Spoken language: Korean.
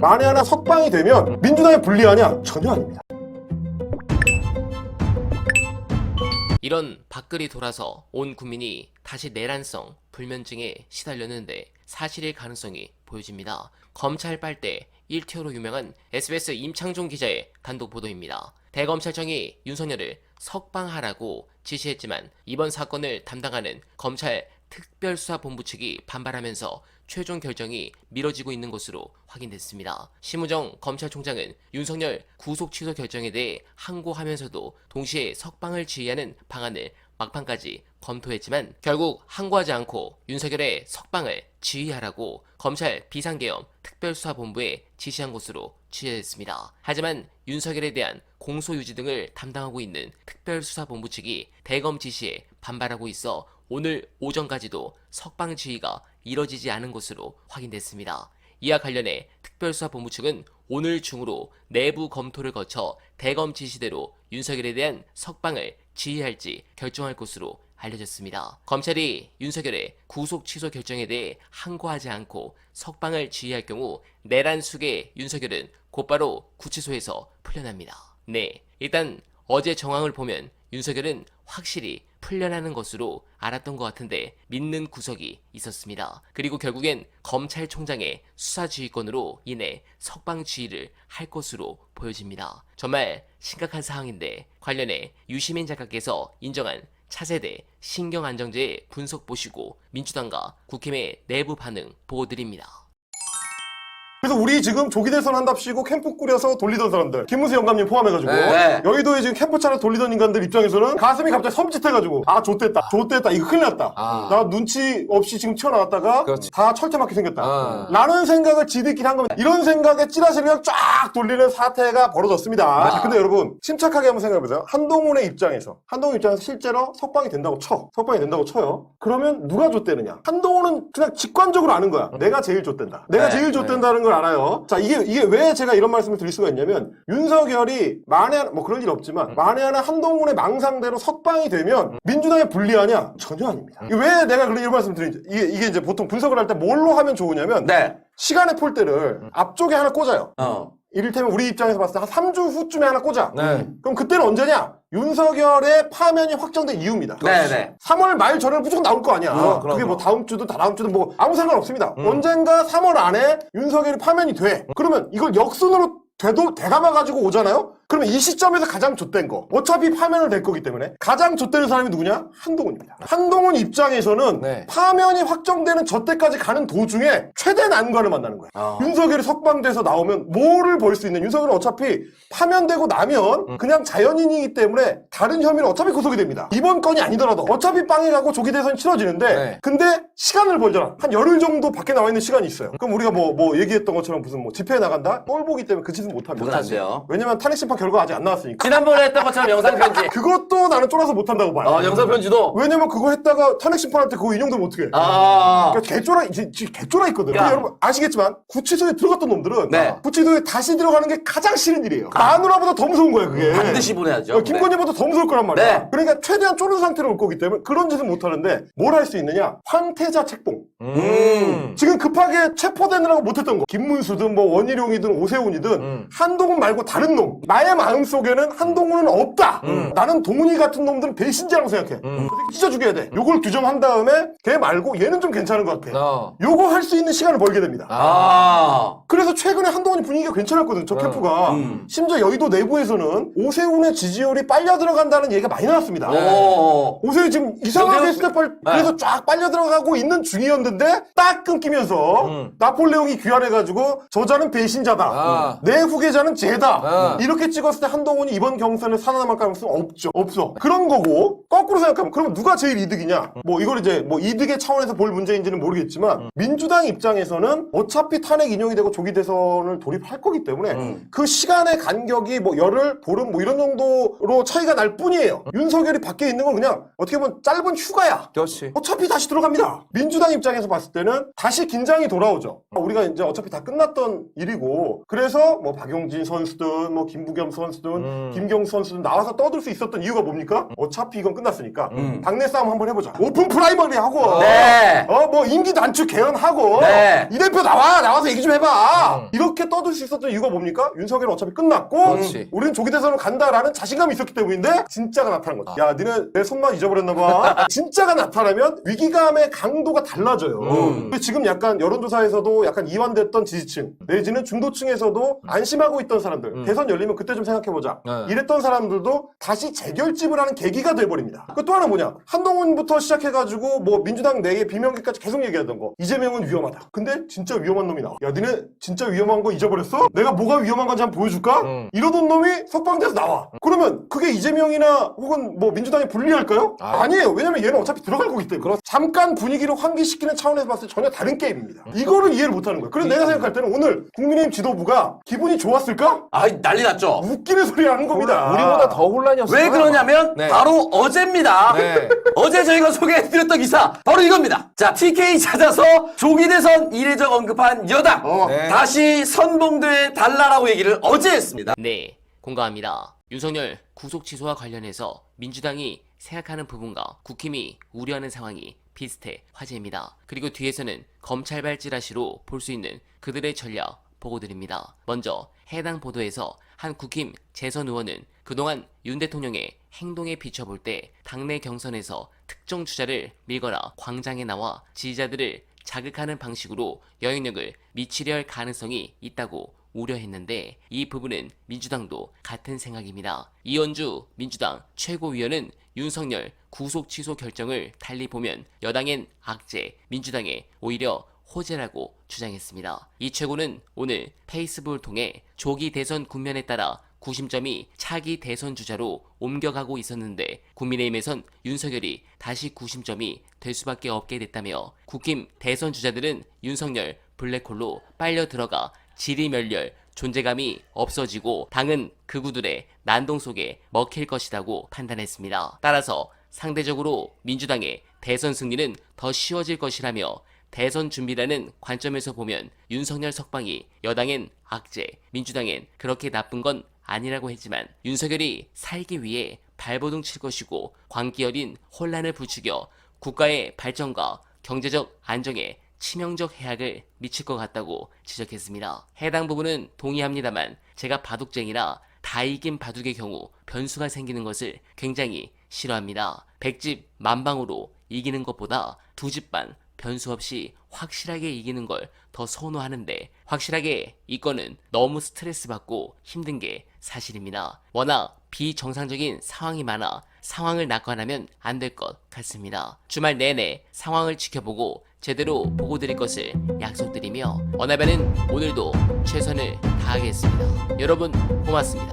만에 하나 석방이 되면 민주당에 불리하냐? 전혀 아닙니다. 이런 밖글이 돌아서 온 국민이 다시 내란성 불면증에 시달렸는데 사실일 가능성이 보여집니다. 검찰 빨대 1티어로 유명한 SBS 임창종 기자의 단독 보도입니다. 대검찰청이 윤석열을 석방하라고 지시했지만 이번 사건을 담당하는 검찰 특별수사본부 측이 반발하면서 최종 결정이 미뤄지고 있는 것으로 확인됐습니다. 심우정 검찰총장은 윤석열 구속 취소 결정에 대해 항고하면서도 동시에 석방을 지휘하는 방안을 막판까지 검토했지만 결국 항고하지 않고 윤석열의 석방을 지휘하라고 검찰 비상계엄 특별수사본부에 지시한 것으로 취재됐습니다. 하지만 윤석열에 대한 공소유지 등을 담당하고 있는 특별수사본부 측이 대검 지시에 반발하고 있어 오늘 오전까지도 석방 지휘가 이뤄지지 않은 것으로 확인됐습니다. 이와 관련해 특별수사본부 측은 오늘 중으로 내부 검토를 거쳐 대검 지시대로 윤석열에 대한 석방을 지휘할지 결정할 것으로 알려졌습니다. 검찰이 윤석열의 구속 취소 결정에 대해 항고하지 않고 석방을 지휘할 경우 내란 속의 윤석열은 곧바로 구치소에서 풀려납니다. 네, 일단 어제 정황을 보면 윤석열은 확실히 풀려나는 것으로 알았던 것 같은데 믿는 구석이 있었습니다. 그리고 결국엔 검찰총장의 수사지휘권으로 인해 석방 지휘를 할 것으로 보여집니다. 정말 심각한 상황인데 관련해 유시민 작가께서 인정한 차세대 신경안정제의 분석 보시고 민주당과 국힘의 내부 반응 보고드립니다. 그래서 우리 지금 조기 대선 한답시고 캠프 꾸려서 돌리던 사람들 김문수 영감님 포함해가지고 여의도에 지금 캠프 차려 돌리던 인간들 입장에서는 가슴이 갑자기 섬찟해가지고 아 좆됐다 이거 큰일 났다 나 눈치 없이 지금 튀어나왔다가 다 철퇴맞게 생겼다 라는 생각을 지들끼리 한 겁니다. 이런 생각에 찌라시를 그냥 쫙 돌리는 사태가 벌어졌습니다. 근데 여러분 침착하게 한번 생각해보세요. 한동훈의 입장에서 실제로 석방이 된다고 쳐요. 그러면 누가 좆되느냐? 한동훈은 그냥 직관적으로 아는 거야. 내가 제일 좆된다. 내가 제일 좆된다는 걸 알아요. 자, 이게 왜 제가 이런 말씀을 드릴 수가 있냐면 윤석열이 만에 하나, 뭐 그런 일 없지만 만에 하나 한동훈의 망상대로 석방이 되면 민주당에 불리하냐? 전혀 아닙니다. 왜 내가 이런 말씀을 드리는지 이게 이제 보통 분석을 할 때 뭘로 하면 좋으냐면 시간의 폴대를 앞쪽에 하나 꽂아요. 이를테면 우리 입장에서 봤을 때 한 3주 후쯤에 하나 꽂아. 그럼 그때는 언제냐? 윤석열의 파면이 확정된 이유입니다. 3월 말 전에는 무조건 나올 거 아니야. 그게 뭐 다음 주든 다다음 주든 뭐 아무 상관없습니다. 언젠가 3월 안에 윤석열이 파면이 돼. 그러면 이걸 역순으로 되감아가지고 오잖아요? 그러면 이 시점에서 가장 좆된 거 어차피 파면을 될 거기 때문에 가장 좆되는 사람이 누구냐? 한동훈입니다. 한동훈 입장에서는 파면이 확정되는 저 때까지 가는 도중에 최대 난관을 만나는 거예요. 윤석열이 석방돼서 나오면 뭐를 벌 수 있는 윤석열은 어차피 파면되고 나면 그냥 자연인이기 때문에 다른 혐의로 어차피 구속이 됩니다. 이번 건이 아니더라도 어차피 빵에 가고 조기 대선이 치러지는데 근데 시간을 벌잖아. 한 열흘 정도 밖에 나와 있는 시간이 있어요. 그럼 우리가 뭐 얘기했던 것처럼 무슨 뭐 집회에 나간다? 꼴 보기 때문에 그 짓은 못합니다. 못하세요. 왜냐면 탄핵 심판 결과 아직 안 나왔으니까. 지난번에 했던 것처럼 영상편지. 그것도 나는 쫄아서 못한다고 봐요. 영상편지도? 왜냐면 그거 했다가 탄핵 심판할 때 그거 인용되면 어떡해. 그러니까 개쫄아 있거든. 그러니까 여러분 아시겠지만 구치소에 들어갔던 놈들은 구치소에 다시 들어가는 게 가장 싫은 일이에요. 마누라보다 더 무서운 거야 그게. 반드시 보내야죠. 김건희보다 더 무서울 거란 말이야. 그러니까 최대한 쫄은 상태로 올 거기 때문에 그런 짓은 못하는데 뭘 할 수 있느냐. 황태자 책봉. 지금 급하게 체포되느라고 못했던 거. 김문수든 뭐 원희룡이든 오세훈이든 한동훈 말고 다른 놈. 나의 마음속에는 한동훈은 없다. 나는 동훈이 같은 놈들은 배신자라고 생각해. 찢어 죽여야 돼. 요걸 규정한 다음에 걔 말고 얘는 좀 괜찮은 것 같아. 요거 할 수 있는 시간을 벌게 됩니다. 그래서 최근에 한동훈이 분위기가 괜찮았거든. 저 캠프가. 심지어 여의도 내부에서는 오세훈의 지지율이 빨려 들어간다는 얘기가 많이 나왔습니다. 오세훈이 지금 이상하게 스텝 그래서 쫙 빨려 들어가고 있는 중이었는데 딱 끊기면서 나폴레옹이 귀환해가지고 저자는 배신자다. 내 후계자는 쟤다. 이렇게 찍었을 때 한동훈이 이번 경선에 살아남을 가능성은 없어. 그런 거고 거꾸로 생각하면 그러면 누가 제일 이득이냐? 뭐 이걸 이제 뭐 이득의 차원에서 볼 문제인지는 모르겠지만 민주당 입장에서는 어차피 탄핵 인용이 되고 조기 대선을 돌입할 거기 때문에 그 시간의 간격이 뭐 열흘, 보름 뭐 이런 정도로 차이가 날 뿐이에요. 윤석열이 밖에 있는 건 그냥 어떻게 보면 짧은 휴가야. 그렇지. 어차피 다시 들어갑니다. 민주당 입장에서 봤을 때는 다시 긴장이 돌아오죠. 우리가 이제 어차피 다 끝났던 일이고 그래서 뭐 박용진 선수든 뭐 김부겸 김민겸 선수든 김경수 선수든 나와서 떠들 수 있었던 이유가 뭡니까? 어차피 이건 끝났으니까 당내 싸움 한번 해보자. 오픈 프라이머리 하고 네. 뭐 임기 단축 개헌하고 네. 이 대표 나와서 얘기 좀 해봐. 이렇게 떠들 수 있었던 이유가 뭡니까? 윤석열은 어차피 끝났고 그렇지. 우리는 조기 대선으로 간다라는 자신감이 있었기 때문인데 진짜가 나타난 거다. 야, 니네 내 손만 잊어버렸나 봐. 진짜가 나타나면 위기감의 강도가 달라져요. 근데 지금 약간 여론조사에서도 약간 이완됐던 지지층 내지는 중도층에서도 안심하고 있던 사람들 대선 열리면 그때 좀 생각해보자. 네. 이랬던 사람들도 다시 재결집을 하는 계기가 돼버립니다. 그 또 하나 뭐냐? 한동훈부터 시작해가지고 뭐 민주당 내에 비명계까지 계속 얘기하던 거. 이재명은 위험하다. 근데 진짜 위험한 놈이 나와. 야, 니네 진짜 위험한 거 잊어버렸어? 내가 뭐가 위험한 건지 한번 보여줄까? 이러던 놈이 석방돼서 나와. 그러면 그게 이재명이나 혹은 뭐 민주당이 불리할까요? 아니에요. 왜냐면 얘는 어차피 들어갈 거기 때문에. 잠깐 분위기를 환기시키는 차원에서 봤을 때 전혀 다른 게임입니다. 이거를 이해를 못하는 거야. 그래서 내가 생각할 때는 오늘 국민의힘 지도부가 기분이 좋았을까? 아, 난리 났죠. 웃기는 소리 하는 겁니다. 우리보다 더 혼란이었어요. 왜 그러냐면 네. 바로 어제입니다. 네. 어제 저희가 소개해드렸던 기사 바로 이겁니다. 자, TK 찾아서 조기 대선 이례적 언급한 여당 네. 다시 선봉돼 달라라고 얘기를 어제 했습니다. 네, 공감합니다. 윤석열 구속 취소와 관련해서 민주당이 생각하는 부분과 국힘이 우려하는 상황이 비슷해 화제입니다. 그리고 뒤에서는 검찰발 찌라시로 볼 수 있는 그들의 전략 보고드립니다. 먼저 해당 보도에서 한 국힘 재선 의원은 그동안 윤 대통령의 행동에 비춰볼 때 당내 경선에서 특정 주자를 밀거나 광장에 나와 지지자들을 자극하는 방식으로 영향력을 미치려 할 가능성이 있다고 우려했는데 이 부분은 민주당도 같은 생각입니다. 이현주 민주당 최고위원은 윤석열 구속 취소 결정을 달리 보면 여당엔 악재, 민주당에 오히려 호재라고 주장했습니다. 이 최고는 오늘 페이스북을 통해 조기 대선 국면에 따라 구심점이 차기 대선 주자로 옮겨가고 있었는데 국민의힘에선 윤석열이 다시 구심점이 될 수밖에 없게 됐다며 국힘 대선 주자들은 윤석열 블랙홀로 빨려 들어가 지리멸렬 존재감이 없어지고 당은 극우들의 난동 속에 먹힐 것이라고 판단했습니다. 따라서 상대적으로 민주당의 대선 승리는 더 쉬워질 것이라며 대선 준비라는 관점에서 보면 윤석열 석방이 여당엔 악재, 민주당엔 그렇게 나쁜 건 아니라고 했지만 윤석열이 살기 위해 발버둥 칠 것이고 광기 어린 혼란을 부추겨 국가의 발전과 경제적 안정에 치명적 해악을 미칠 것 같다고 지적했습니다. 해당 부분은 동의합니다만 제가 바둑쟁이라 다 이긴 바둑의 경우 변수가 생기는 것을 굉장히 싫어합니다. 100집 만방으로 이기는 것보다 2집 반 변수 없이 확실하게 이기는 걸 더 선호하는데 확실하게 이거는 너무 스트레스 받고 힘든 게 사실입니다. 워낙 비정상적인 상황이 많아 상황을 낙관하면 안 될 것 같습니다. 주말 내내 상황을 지켜보고 제대로 보고 드릴 것을 약속드리며 원하면은 오늘도 최선을 다하겠습니다. 여러분 고맙습니다.